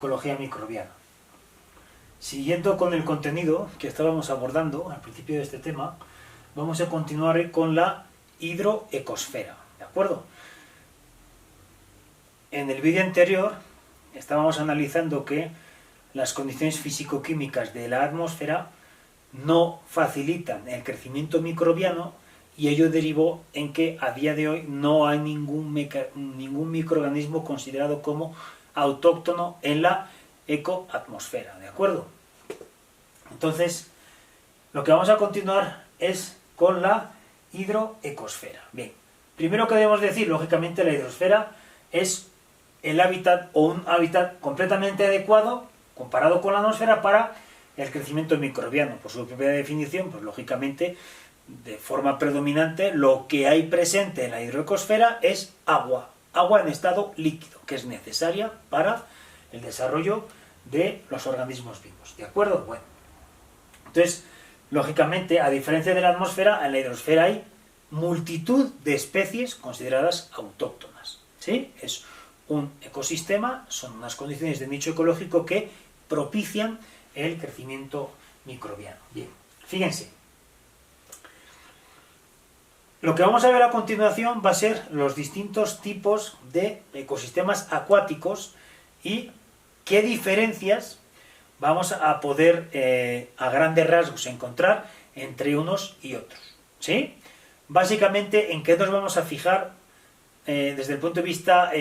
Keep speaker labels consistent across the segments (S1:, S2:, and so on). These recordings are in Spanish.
S1: Ecología microbiana. Siguiendo con el contenido que estábamos abordando al principio de este tema, vamos a continuar con la hidroecosfera, ¿de acuerdo? En el vídeo anterior estábamos analizando que las condiciones físico-químicas de la atmósfera no facilitan el crecimiento microbiano y ello derivó en que a día de hoy no hay ningún microorganismo considerado como autóctono en la ecoatmosfera, ¿de acuerdo? Entonces, lo que vamos a continuar es con la hidroecosfera. Bien, primero que debemos decir, lógicamente, la hidrosfera es el hábitat o un hábitat completamente adecuado comparado con la atmósfera para el crecimiento microbiano. Por su propia definición, pues lógicamente, de forma predominante, lo que hay presente en la hidroecosfera es agua en estado líquido, que es necesaria para el desarrollo de los organismos vivos, ¿de acuerdo? Bueno, entonces, lógicamente, a diferencia de la atmósfera, en la hidrosfera hay multitud de especies consideradas autóctonas, ¿sí? Es un ecosistema, son unas condiciones de nicho ecológico que propician el crecimiento microbiano. Bien, fíjense. Lo que vamos a ver a continuación va a ser los distintos tipos de ecosistemas acuáticos y qué diferencias vamos a poder a grandes rasgos encontrar entre unos y otros, ¿sí? Básicamente, ¿en qué nos vamos a fijar desde el punto de vista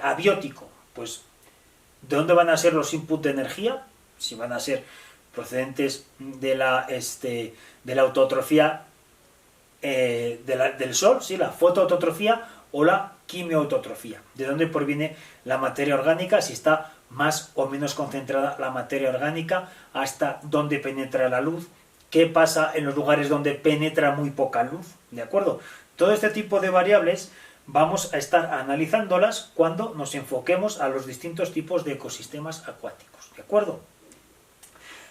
S1: abiótico? Pues, ¿de dónde van a ser los inputs de energía? Si van a ser procedentes de la autotrofía del sol, ¿sí? La fotoautotrofía o la quimioautotrofía. ¿De dónde proviene la materia orgánica? Si está más o menos concentrada la materia orgánica, hasta dónde penetra la luz, qué pasa en los lugares donde penetra muy poca luz, ¿de acuerdo? Todo este tipo de variables vamos a estar analizándolas cuando nos enfoquemos a los distintos tipos de ecosistemas acuáticos, ¿de acuerdo?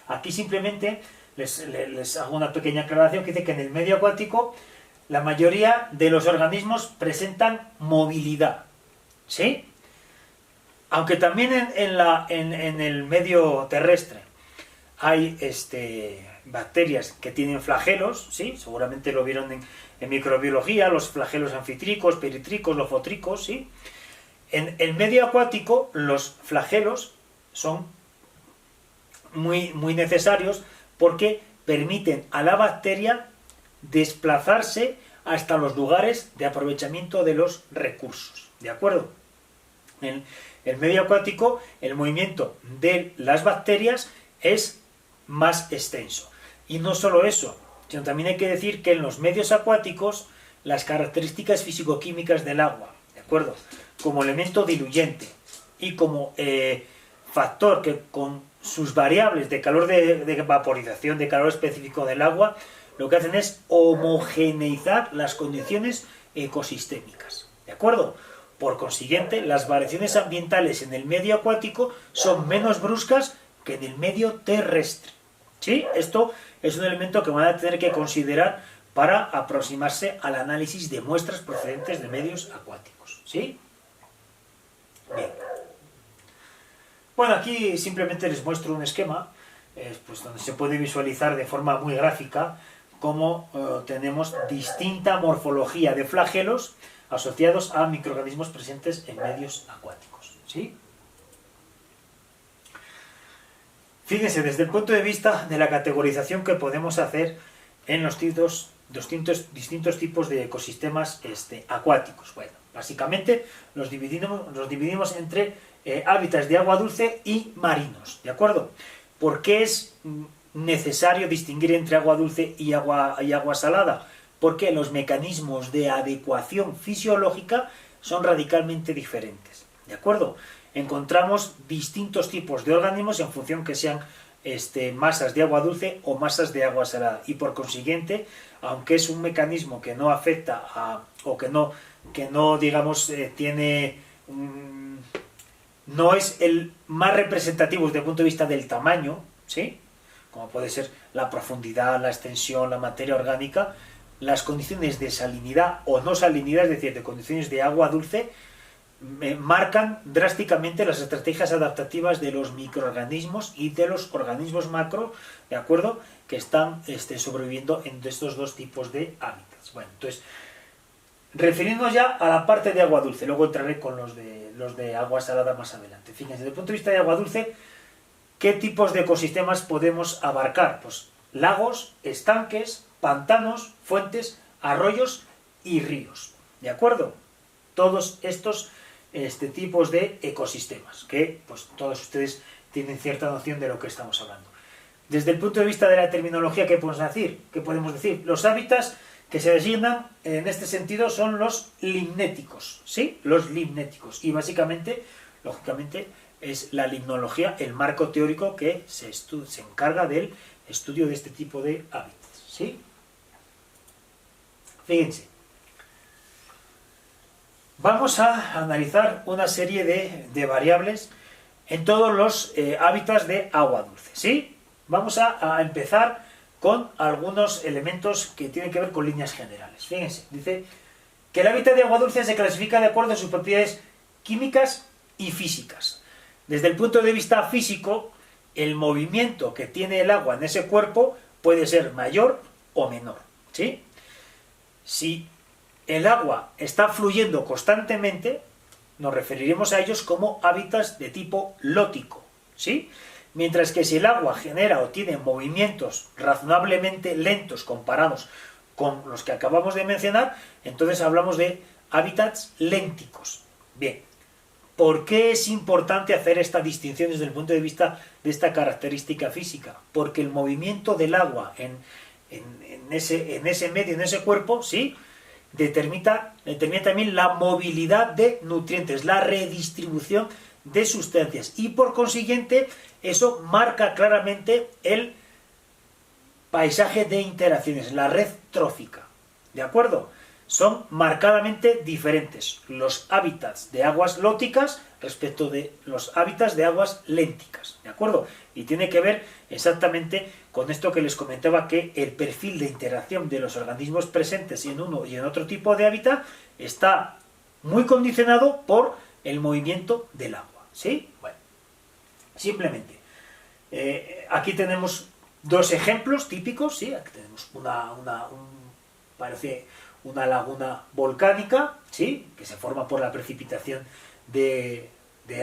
S1: Aquí simplemente les hago una pequeña aclaración que dice que en el medio acuático la mayoría de los organismos presentan movilidad, ¿sí? Aunque también en el medio terrestre hay bacterias que tienen flagelos, ¿sí? Seguramente lo vieron en microbiología, los flagelos anfitricos, peritricos, lofotricos, ¿sí? En el medio acuático los flagelos son muy necesarios porque permiten a la bacteria desplazarse hasta los lugares de aprovechamiento de los recursos, ¿de acuerdo? En el medio acuático el movimiento de las bacterias es más extenso. Y no solo eso, sino también hay que decir que en los medios acuáticos las características físico-químicas del agua, ¿de acuerdo? Como elemento diluyente y como factor que con sus variables de calor de vaporización, de calor específico del agua, lo que hacen es homogeneizar las condiciones ecosistémicas, ¿de acuerdo? Por consiguiente, las variaciones ambientales en el medio acuático son menos bruscas que en el medio terrestre, ¿sí? Esto es un elemento que van a tener que considerar para aproximarse al análisis de muestras procedentes de medios acuáticos, ¿sí? Bien. Bueno, aquí simplemente les muestro un esquema pues donde se puede visualizar de forma muy gráfica cómo tenemos distinta morfología de flagelos asociados a microorganismos presentes en medios acuáticos, ¿sí? Fíjense, desde el punto de vista de la categorización que podemos hacer en los distintos tipos de ecosistemas acuáticos. Bueno, básicamente los dividimos entre hábitats de agua dulce y marinos, ¿de acuerdo? ¿Por qué es necesario distinguir entre agua dulce y agua salada? Porque los mecanismos de adecuación fisiológica son radicalmente diferentes, ¿de acuerdo? Encontramos distintos tipos de organismos en función que sean masas de agua dulce o masas de agua salada, y por consiguiente, aunque es un mecanismo que no afecta o que no digamos tiene no es el más representativo desde el punto de vista del tamaño, ¿sí? Como puede ser la profundidad, la extensión, la materia orgánica, las condiciones de salinidad o no salinidad, es decir, de condiciones de agua dulce, marcan drásticamente las estrategias adaptativas de los microorganismos y de los organismos macro, ¿de acuerdo?, que están sobreviviendo en estos dos tipos de hábitats. Bueno, entonces, refiriéndonos ya a la parte de agua dulce, luego entraré con los de agua salada más adelante. Fíjense, desde el punto de vista de agua dulce, ¿qué tipos de ecosistemas podemos abarcar? Pues lagos, estanques, pantanos, fuentes, arroyos y ríos, ¿de acuerdo? Todos estos tipos de ecosistemas, que pues todos ustedes tienen cierta noción de lo que estamos hablando. Desde el punto de vista de la terminología, ¿qué podemos decir? Los hábitats que se designan en este sentido son los limnéticos, ¿sí? Los limnéticos. Y básicamente, lógicamente, es la limnología, el marco teórico que se encarga del estudio de este tipo de hábitats, ¿sí? Fíjense. Vamos a analizar una serie de variables en todos los hábitats de agua dulce, ¿sí? Vamos a empezar con algunos elementos que tienen que ver con líneas generales. Fíjense, dice que el hábitat de agua dulce se clasifica de acuerdo a sus propiedades químicas y físicas. Desde el punto de vista físico, el movimiento que tiene el agua en ese cuerpo puede ser mayor o menor, ¿sí? Si el agua está fluyendo constantemente, nos referiremos a ellos como hábitats de tipo lótico, ¿sí? Mientras que si el agua genera o tiene movimientos razonablemente lentos comparados con los que acabamos de mencionar, entonces hablamos de hábitats lénticos. Bien, ¿por qué es importante hacer esta distinción desde el punto de vista de esta característica física? Porque el movimiento del agua en ese medio, en ese cuerpo, ¿sí?, determina también la movilidad de nutrientes, la redistribución de sustancias, y por consiguiente eso marca claramente el paisaje de interacciones, la red trófica, ¿de acuerdo? Son marcadamente diferentes los hábitats de aguas lóticas respecto de los hábitats de aguas lénticas, ¿de acuerdo? Y tiene que ver exactamente con esto que les comentaba, que el perfil de interacción de los organismos presentes en uno y en otro tipo de hábitat está muy condicionado por el movimiento del agua, ¿sí? Bueno, simplemente, aquí tenemos dos ejemplos típicos, ¿sí? Aquí tenemos parece una laguna volcánica, ¿sí?, que se forma por la precipitación de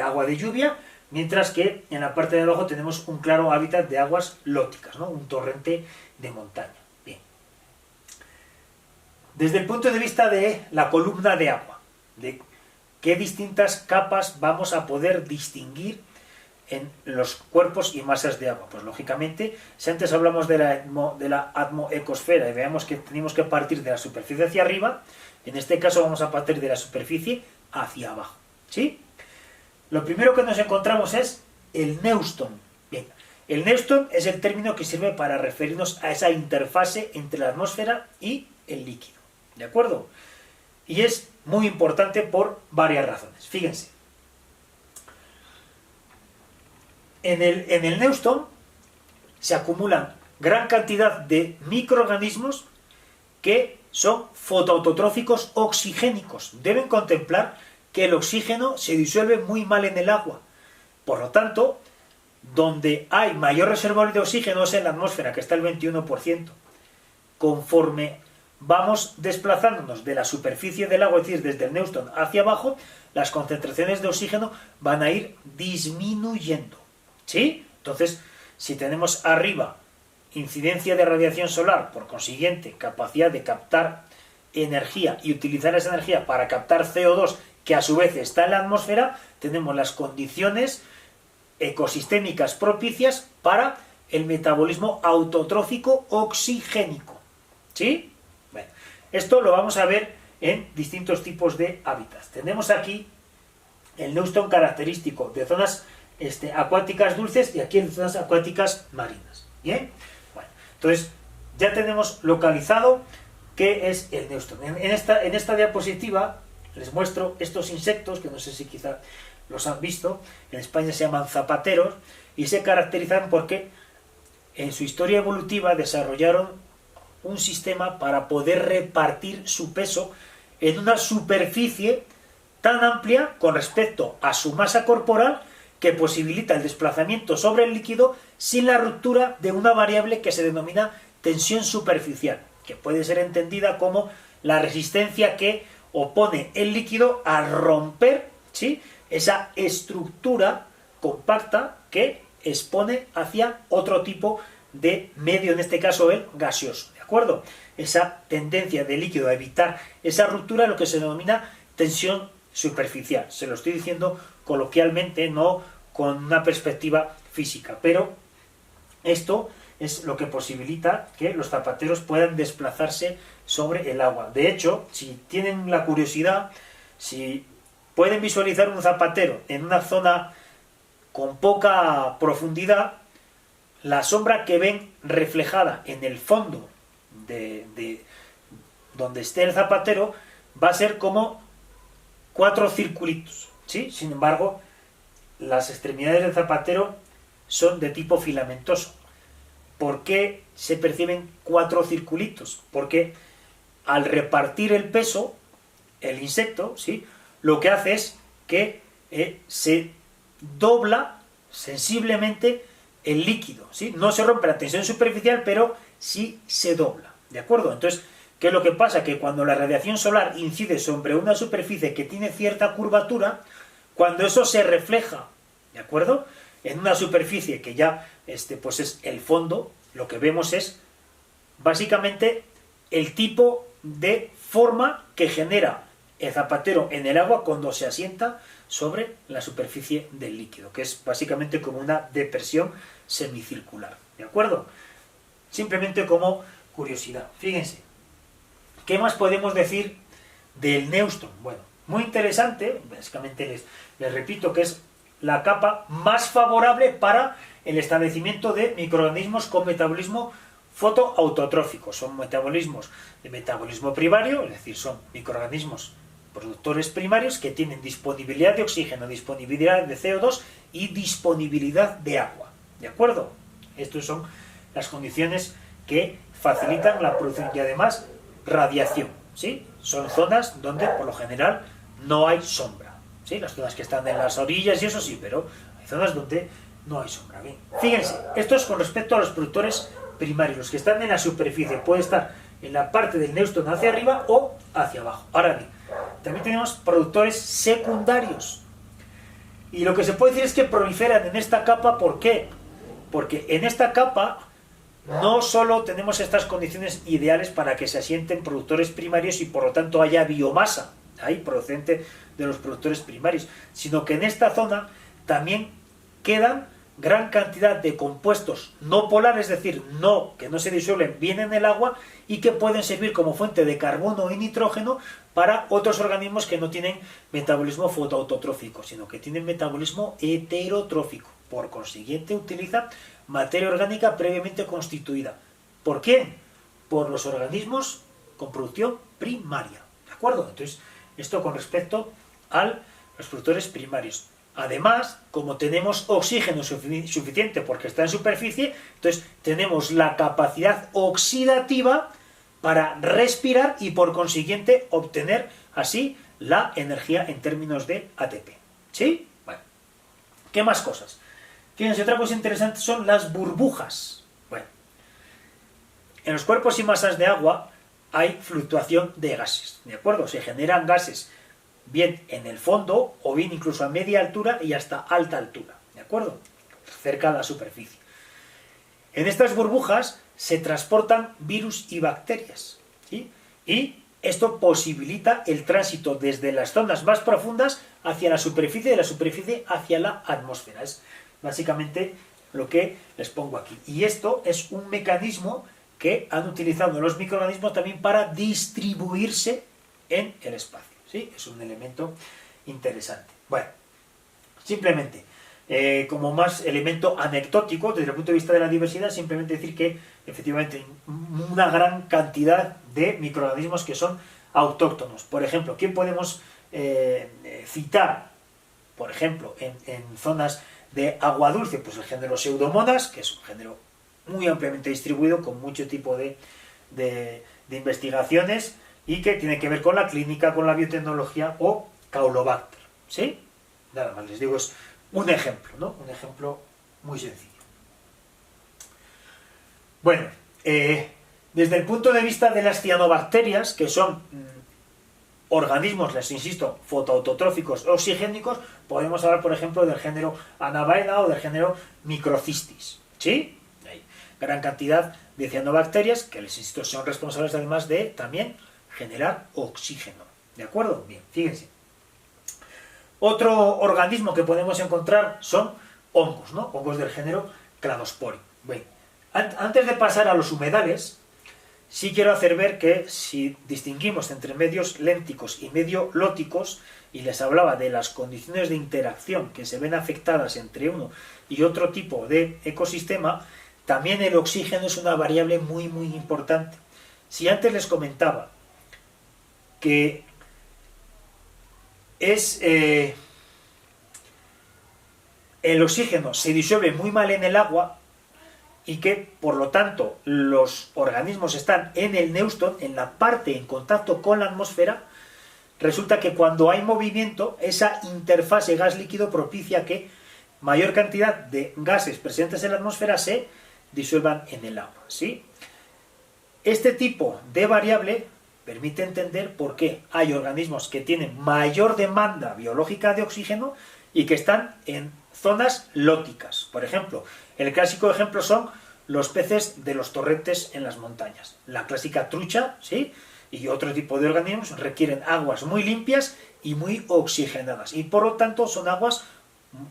S1: agua de lluvia, mientras que en la parte de abajo tenemos un claro hábitat de aguas lóticas, ¿no?, un torrente de montaña. Bien. Desde el punto de vista de la columna de agua, de qué distintas capas vamos a poder distinguir en los cuerpos y masas de agua. Pues lógicamente, si antes hablamos de la atmoecosfera y veamos que tenemos que partir de la superficie hacia arriba, en este caso vamos a partir de la superficie hacia abajo, ¿sí? Lo primero que nos encontramos es el neuston. Bien, el neuston es el término que sirve para referirnos a esa interfase entre la atmósfera y el líquido, ¿de acuerdo? Y es muy importante por varias razones. Fíjense. En el neuston se acumulan gran cantidad de microorganismos que son fotoautotróficos oxigénicos. Deben contemplar que el oxígeno se disuelve muy mal en el agua. Por lo tanto, donde hay mayor reservorio de oxígeno es en la atmósfera, que está el 21%. Conforme vamos desplazándonos de la superficie del agua, es decir, desde el neuston hacia abajo, las concentraciones de oxígeno van a ir disminuyendo, ¿sí? Entonces, si tenemos arriba incidencia de radiación solar, por consiguiente, capacidad de captar energía y utilizar esa energía para captar CO2, que a su vez está en la atmósfera, tenemos las condiciones ecosistémicas propicias para el metabolismo autotrófico oxigénico, ¿sí? Bueno, esto lo vamos a ver en distintos tipos de hábitats. Tenemos aquí el neuston característico de zonas acuáticas dulces y aquí en zonas acuáticas marinas. ¿Bien? Bueno, entonces ya tenemos localizado qué es el neuston. En esta diapositiva les muestro estos insectos, que no sé si quizá los han visto. En España se llaman zapateros y se caracterizan porque en su historia evolutiva desarrollaron un sistema para poder repartir su peso en una superficie tan amplia con respecto a su masa corporal que posibilita el desplazamiento sobre el líquido sin la ruptura de una variable que se denomina tensión superficial, que puede ser entendida como la resistencia que opone el líquido a romper, ¿sí?, esa estructura compacta que expone hacia otro tipo de medio, en este caso el gaseoso, ¿de acuerdo? Esa tendencia del líquido a evitar esa ruptura, lo que se denomina tensión superficial. Se lo estoy diciendo coloquialmente, no con una perspectiva física, pero esto es lo que posibilita que los zapateros puedan desplazarse sobre el agua. De hecho, si tienen la curiosidad, si pueden visualizar un zapatero en una zona con poca profundidad, la sombra que ven reflejada en el fondo de donde esté el zapatero va a ser como 4 circulitos, ¿sí? Sin embargo, las extremidades del zapatero son de tipo filamentoso. ¿Por qué se perciben 4 circulitos? Porque al repartir el peso, el insecto, ¿sí?, lo que hace es que se dobla sensiblemente el líquido, ¿sí? No se rompe la tensión superficial, pero sí se dobla, ¿de acuerdo? Entonces, ¿qué es lo que pasa? Que cuando la radiación solar incide sobre una superficie que tiene cierta curvatura, cuando eso se refleja, ¿de acuerdo?, en una superficie que ya pues es el fondo, lo que vemos es básicamente el tipo de forma que genera el zapatero en el agua cuando se asienta sobre la superficie del líquido, que es básicamente como una depresión semicircular, ¿de acuerdo? Simplemente como curiosidad. Fíjense, ¿qué más podemos decir del neutron? Bueno, muy interesante, básicamente les repito que es la capa más favorable para el establecimiento de microorganismos con metabolismo fotoautotrófico. Son metabolismos de metabolismo primario, es decir, son microorganismos productores primarios que tienen disponibilidad de oxígeno, disponibilidad de CO2 y disponibilidad de agua, ¿de acuerdo? Estas son las condiciones que facilitan la producción y además radiación, ¿sí? Son zonas donde por lo general no hay sombra, ¿sí? Las zonas que están en las orillas y eso sí, pero hay zonas donde no hay sombra. Bien, fíjense, esto es con respecto a los productores primarios, los que están en la superficie, puede estar en la parte del neutron hacia arriba o hacia abajo. Ahora bien, también tenemos productores secundarios. Y lo que se puede decir es que proliferan en esta capa. ¿Por qué? Porque en esta capa no solo tenemos estas condiciones ideales para que se asienten productores primarios y por lo tanto haya biomasa ahí procedente de los productores primarios, sino que en esta zona también quedan gran cantidad de compuestos no polares, es decir, que no se disuelven bien en el agua y que pueden servir como fuente de carbono y nitrógeno para otros organismos que no tienen metabolismo fotoautotrófico, sino que tienen metabolismo heterotrófico. Por consiguiente, utiliza materia orgánica previamente constituida. ¿Por quién? Por los organismos con producción primaria. ¿De acuerdo? Entonces, esto con respecto a los productores primarios. Además, como tenemos oxígeno suficiente porque está en superficie, entonces tenemos la capacidad oxidativa para respirar y por consiguiente obtener así la energía en términos de ATP. ¿Sí? Bueno. ¿Qué más cosas? Fíjense, otra cosa interesante son las burbujas. Bueno. En los cuerpos y masas de agua hay fluctuación de gases, ¿de acuerdo? Se generan gases bien en el fondo o bien incluso a media altura y hasta alta altura, ¿de acuerdo? Cerca de la superficie. En estas burbujas se transportan virus y bacterias, ¿sí? Y esto posibilita el tránsito desde las zonas más profundas hacia la superficie y de la superficie hacia la atmósfera. Es básicamente lo que les pongo aquí. Y esto es un mecanismo que han utilizado los microorganismos también para distribuirse en el espacio. ¿Sí? Es un elemento interesante. Bueno, simplemente, como más elemento anecdótico, desde el punto de vista de la diversidad, simplemente decir que, efectivamente, hay una gran cantidad de microorganismos que son autóctonos. Por ejemplo, ¿quién podemos citar? Por ejemplo, en zonas de agua dulce, pues el género Pseudomonas, que es un género muy ampliamente distribuido, con mucho tipo de investigaciones, y que tiene que ver con la clínica, con la biotecnología o Caulobacter, ¿sí? Nada más, les digo, es un ejemplo, ¿no? Un ejemplo muy sencillo. Bueno, desde el punto de vista de las cianobacterias, que son organismos, les insisto, fotoautotróficos oxigénicos, podemos hablar, por ejemplo, del género Anabaena o del género Microcystis, ¿sí? Hay gran cantidad de cianobacterias que, les insisto, son responsables además de también generar oxígeno, ¿de acuerdo? Bien, fíjense. Otro organismo que podemos encontrar son hongos, ¿no? Hongos del género Cladosporium. Bien, antes de pasar a los humedales, sí quiero hacer ver que si distinguimos entre medios lénticos y medio lóticos, y les hablaba de las condiciones de interacción que se ven afectadas entre uno y otro tipo de ecosistema, también el oxígeno es una variable muy muy importante. Si antes les comentaba que el oxígeno se disuelve muy mal en el agua, y que, por lo tanto, los organismos están en el neutron, en la parte en contacto con la atmósfera, resulta que cuando hay movimiento, esa interfase gas-líquido propicia que mayor cantidad de gases presentes en la atmósfera se disuelvan en el agua, ¿sí? Este tipo de variable permite entender por qué hay organismos que tienen mayor demanda biológica de oxígeno y que están en zonas lóticas. Por ejemplo, el clásico ejemplo son los peces de los torrentes en las montañas. La clásica trucha, ¿sí? Y otro tipo de organismos requieren aguas muy limpias y muy oxigenadas. Y por lo tanto son aguas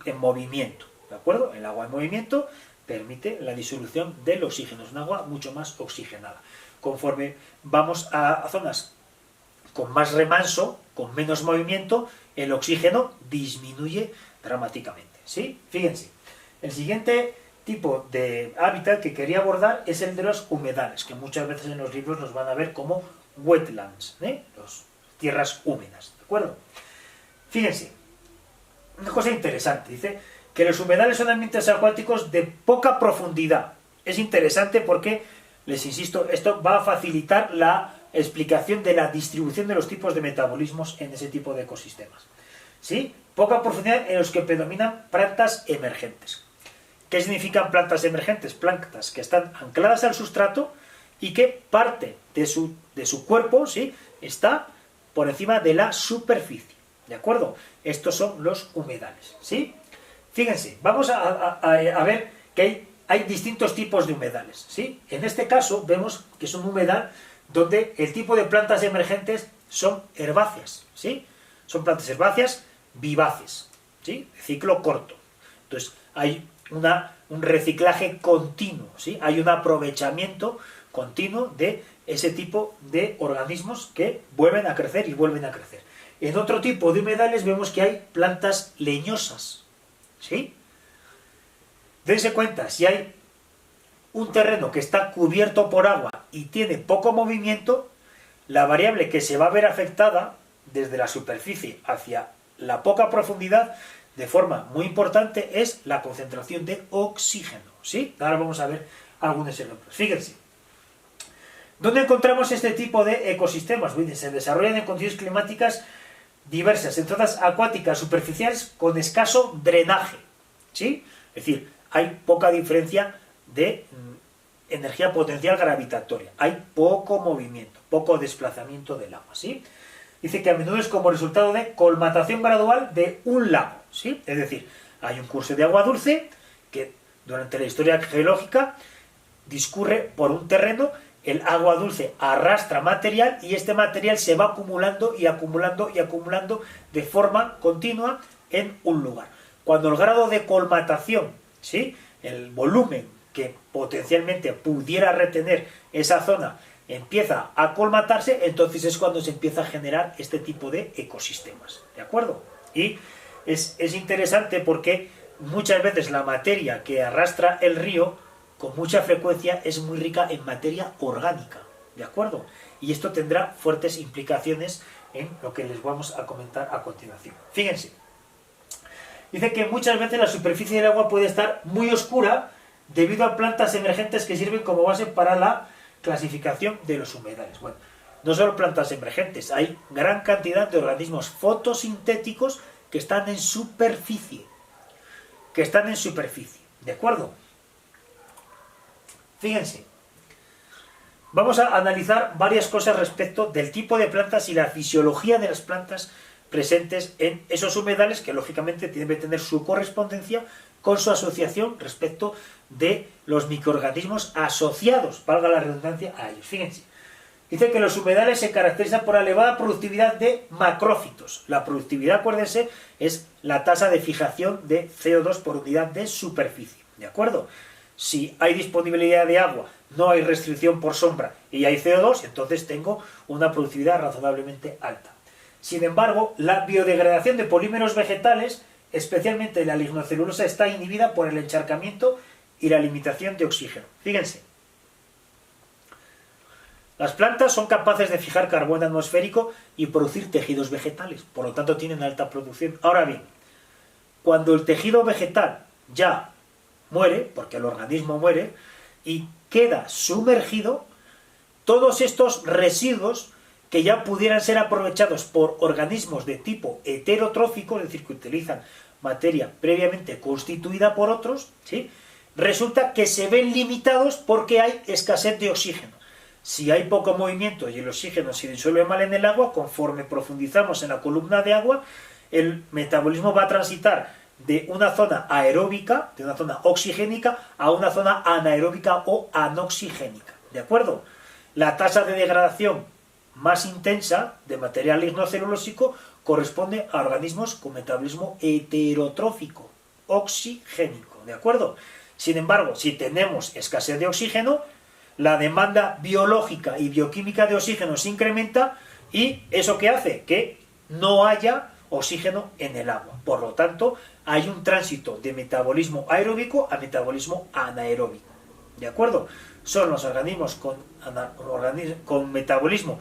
S1: en movimiento, ¿de acuerdo? El agua en movimiento permite la disolución del oxígeno. Es un agua mucho más oxigenada. Conforme vamos a zonas con más remanso, con menos movimiento, el oxígeno disminuye dramáticamente, ¿sí? Fíjense, el siguiente tipo de hábitat que quería abordar es el de los humedales, que muchas veces en los libros nos van a ver como wetlands, las tierras húmedas, ¿de acuerdo? Fíjense, una cosa interesante, dice que los humedales son ambientes acuáticos de poca profundidad. Es interesante porque, les insisto, esto va a facilitar la explicación de la distribución de los tipos de metabolismos en ese tipo de ecosistemas, ¿sí? Poca profundidad en los que predominan plantas emergentes. ¿Qué significan plantas emergentes? Plantas que están ancladas al sustrato y que parte de su cuerpo, ¿sí?, está por encima de la superficie, ¿de acuerdo? Estos son los humedales, ¿sí? Fíjense, vamos a ver que hay distintos tipos de humedales, ¿sí? En este caso vemos que es un humedal donde el tipo de plantas emergentes son herbáceas, ¿sí? Son plantas herbáceas vivaces, ¿sí? De ciclo corto. Entonces hay un reciclaje continuo, ¿sí? Hay un aprovechamiento continuo de ese tipo de organismos que vuelven a crecer y vuelven a crecer. En otro tipo de humedales vemos que hay plantas leñosas, ¿sí? Dense cuenta, si hay un terreno que está cubierto por agua y tiene poco movimiento, la variable que se va a ver afectada desde la superficie hacia la poca profundidad de forma muy importante es la concentración de oxígeno, ¿sí? Ahora vamos a ver algunos ejemplos. Fíjense, ¿dónde encontramos este tipo de ecosistemas? Se desarrollan en condiciones climáticas diversas, en zonas acuáticas superficiales con escaso drenaje, ¿sí? Es decir, hay poca diferencia de energía potencial gravitatoria, hay poco movimiento, poco desplazamiento del agua, ¿sí? Dice que a menudo es como resultado de colmatación gradual de un lago, ¿sí? Es decir, hay un curso de agua dulce que durante la historia geológica discurre por un terreno, el agua dulce arrastra material y este material se va acumulando y acumulando y acumulando de forma continua en un lugar. Cuando el grado de colmatación, ¿sí?, el volumen que potencialmente pudiera retener esa zona empieza a colmatarse, entonces es cuando se empieza a generar este tipo de ecosistemas, ¿de acuerdo? Y es interesante porque muchas veces la materia que arrastra el río con mucha frecuencia es muy rica en materia orgánica, ¿de acuerdo? Y esto tendrá fuertes implicaciones en lo que les vamos a comentar a continuación. Fíjense, dice que muchas veces la superficie del agua puede estar muy oscura debido a plantas emergentes que sirven como base para la clasificación de los humedales. Bueno, no solo plantas emergentes, hay gran cantidad de organismos fotosintéticos que están en superficie. ¿De acuerdo? Fíjense. Vamos a analizar varias cosas respecto del tipo de plantas y la fisiología de las plantas presentes en esos humedales que lógicamente deben tener su correspondencia con su asociación respecto de los microorganismos asociados, valga la redundancia, a ellos. Fíjense, dice que los humedales se caracterizan por la elevada productividad de macrófitos. La productividad, acuérdense, es la tasa de fijación de CO2 por unidad de superficie, ¿de acuerdo? Si hay disponibilidad de agua, no hay restricción por sombra y hay CO2, entonces tengo una productividad razonablemente alta. Sin embargo, la biodegradación de polímeros vegetales, especialmente la lignocelulosa, está inhibida por el encharcamiento y la limitación de oxígeno. Fíjense, las plantas son capaces de fijar carbono atmosférico y producir tejidos vegetales, por lo tanto tienen alta producción. Ahora bien, cuando el tejido vegetal ya muere, porque el organismo muere, y queda sumergido, todos estos residuos que ya pudieran ser aprovechados por organismos de tipo heterotrófico, es decir, que utilizan materia previamente constituida por otros, ¿sí?, resulta que se ven limitados porque hay escasez de oxígeno. Si hay poco movimiento y el oxígeno se disuelve mal en el agua, conforme profundizamos en la columna de agua, el metabolismo va a transitar de una zona aeróbica, de una zona oxigénica, a una zona anaeróbica o anoxigénica. ¿De acuerdo? La tasa de degradación más intensa de material lignocelulósico corresponde a organismos con metabolismo heterotrófico, oxigénico. ¿De acuerdo? Sin embargo, si tenemos escasez de oxígeno, la demanda biológica y bioquímica de oxígeno se incrementa y ¿eso qué hace? Que no haya oxígeno en el agua. Por lo tanto, hay un tránsito de metabolismo aeróbico a metabolismo anaeróbico. ¿De acuerdo? Son los organismos con metabolismo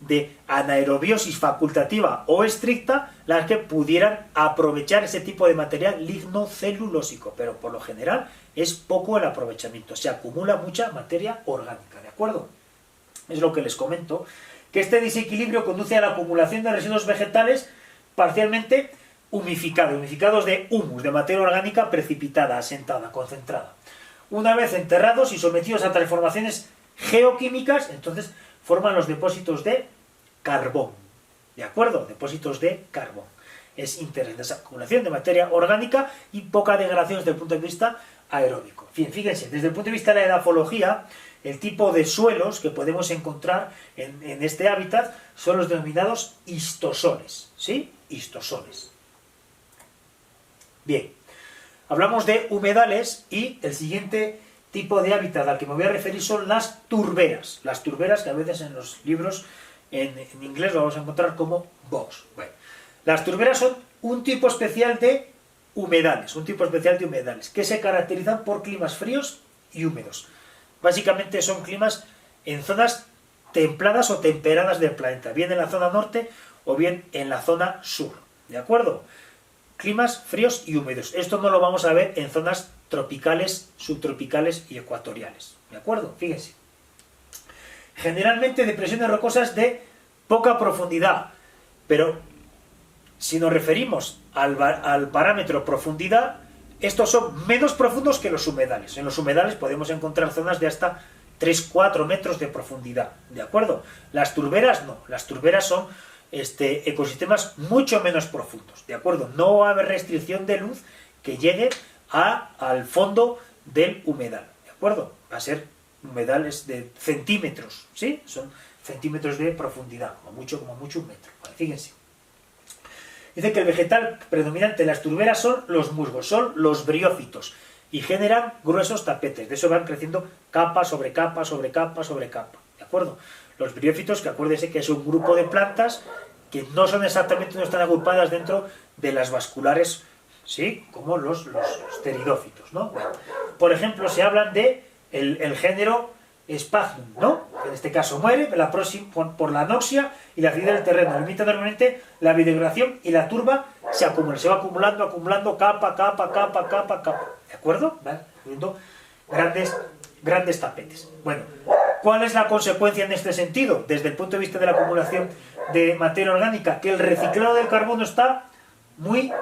S1: de anaerobiosis facultativa o estricta las que pudieran aprovechar ese tipo de material lignocelulósico, pero por lo general es poco el aprovechamiento, se acumula mucha materia orgánica, ¿de acuerdo? Es lo que les comento, que este desequilibrio conduce a la acumulación de residuos vegetales parcialmente humificados de humus, de materia orgánica precipitada, asentada, concentrada. Una vez enterrados y sometidos a transformaciones geoquímicas, entonces forman los depósitos de carbón, ¿de acuerdo? Depósitos de carbón. Es interesante esa acumulación de materia orgánica y poca degradación desde el punto de vista aeróbico. Fíjense, desde el punto de vista de la edafología, el tipo de suelos que podemos encontrar en este hábitat son los denominados histosoles, ¿sí? Histosoles. Bien, hablamos de humedales y el siguiente tipo de hábitat al que me voy a referir son las turberas. Las turberas que a veces en los libros en inglés lo vamos a encontrar como bogs. Bueno, las turberas son un tipo especial de humedales, que se caracterizan por climas fríos y húmedos. Básicamente son climas en zonas templadas o temperadas del planeta, bien en la zona norte o bien en la zona sur, ¿de acuerdo? Climas fríos y húmedos. Esto no lo vamos a ver en zonas tropicales, subtropicales y ecuatoriales, ¿de acuerdo? Fíjense. Generalmente depresiones rocosas de poca profundidad, pero si nos referimos al parámetro profundidad, estos son menos profundos que los humedales. En los humedales podemos encontrar zonas de hasta 3-4 metros de profundidad, ¿de acuerdo? Las turberas no, las turberas son ecosistemas mucho menos profundos, ¿de acuerdo? No va a haber restricción de luz que llegue al fondo del humedal, ¿de acuerdo? Va a ser humedales de centímetros, ¿sí? Son centímetros de profundidad, como mucho un metro, ¿vale? Fíjense. Dice que el vegetal predominante en las turberas son los musgos, son los briófitos, y generan gruesos tapetes. De eso van creciendo capa sobre capa sobre capa sobre capa, ¿de acuerdo? Los briófitos, que acuérdense que es un grupo de plantas que no están agrupadas dentro de las vasculares, ¿sí? Como los pteridófitos, ¿no? Bueno, por ejemplo, se hablan de el género Sphagnum, ¿no? En este caso muere por la anoxia y la acidez del terreno. Limita enormemente la biodegradación y la turba se va acumulando capa, ¿de acuerdo? ¿Vale? Viendo grandes tapetes. Bueno, ¿Cuál es la consecuencia en este sentido? Desde el punto de vista de la acumulación de materia orgánica, que el reciclado del carbono está muy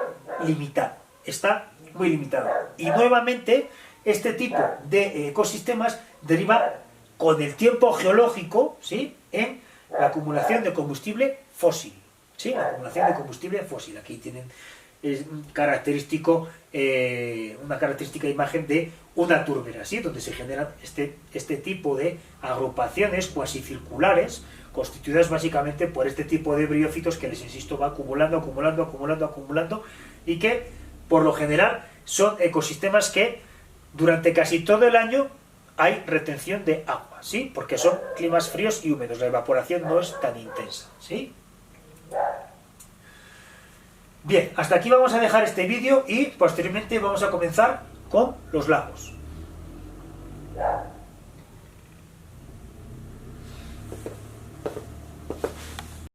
S1: limitado. Está muy limitado. Y nuevamente, este tipo de ecosistemas deriva con el tiempo geológico, ¿sí?, en la acumulación de combustible fósil. ¿Sí? La acumulación de combustible fósil. Aquí tienen una característica imagen de una turbina, ¿sí?, donde se generan este tipo de agrupaciones cuasi circulares, constituidas básicamente por este tipo de briófitos que, les insisto, va acumulando, y que, por lo general, son ecosistemas que durante casi todo el año hay retención de agua, ¿sí?, porque son climas fríos y húmedos, la evaporación no es tan intensa, ¿sí? Bien, hasta aquí vamos a dejar este vídeo y posteriormente vamos a comenzar con los lagos.